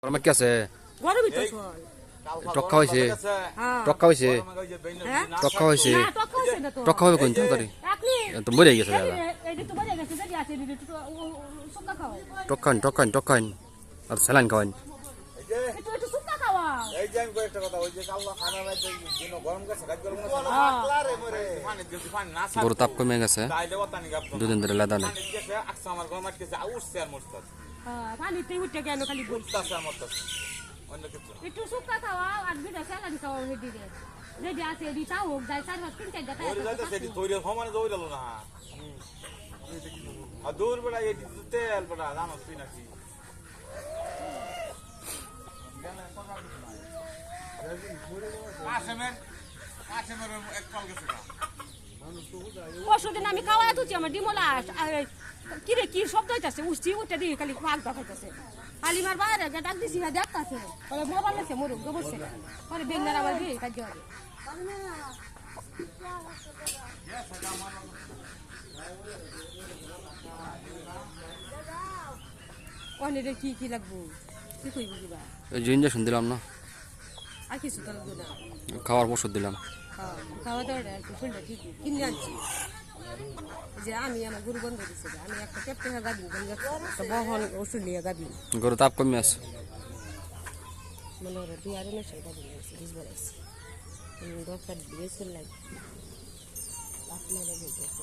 গরমে কি আছে? গরমই তো চল। টক্কা হয়েছে, হ্যাঁ। টক্কা হয়েছে, হ্যাঁ? টক্কা হয়েছে, না, টক হইছে না তো। টক্কা হবে কোন তাড়াতাড়ি? একলি। তো মরে গেছে দাদা। এই তো মরে গেছে, যদি আছে দিদি তো সুক্কা খাও। টক্কান টক্কান টক্কান আর স্যালাইন খাওয়ান। একটু সুক্কা খাওয়া। এই যে আমি কয়েকটা কথা ওই যে কাল্লা খানা নাই দিন গরম গেছে রাত গরম গেছে পানি দিতে পানি না গরু তাপ কমে গেছে, তাইলে ওতানি গাপ দুদিন ধরে লাদা নেই। পানি গেছে আকসা আমার গরম আটকেছে উঠছে আর মরতাছে হ্যাঁ, পানিতে উঠে কেন খালি বলছি। উঠতাছে আর মরতাছে অন্য কিছু একটু সুক্কা খাওয়া আর দুটা স্যালাড খাওয়া হেডি রে। যদি আছে এডি তাও হোক যায় 4-5 3 ওই যাইতেছে এটি তৈরি সমানে দৌড় গেল না আর দূর বেলা এটি তেল বেলা জানো তুই নাকি পরশুদিন আমি খাওয়া তুছি আমার ডিমলা কি রে কি শব্দ হইতাছে উঠছি উঠে দিয়ে খালি পাক দেখাইতেছে হালিমার বাইরে যে ডাক দিছি হ্যাঁ দেখতাছে পরে মোবাইল আছে মরুক বসে পরে বেঙ্গার আবার দিয়ে কাজ হবে অনেক কি কি লাগবো কি কইবি কিবা এই যে ইঞ্জেকশন দিলাম না, আর কিছু তো লাগবো না খাওয়ার ওষুধ দিলাম। খাওয়া দাওয়াটা একটু শরীরটা ঠিক কিনে আনছি যে আমি আমার গরু বন্ধ দিচ্ছি আমি একটা ক্যাপ্টে গাবি একটা বহন ওষুধ নিয়ে গাবি গরু তাপ কমে আছে। মানে ওরা 2 মাসের গাবি নিয়েছি 20 বারাইছি ডক্টর দিয়েছিল লাগে আপনারা বলতেছে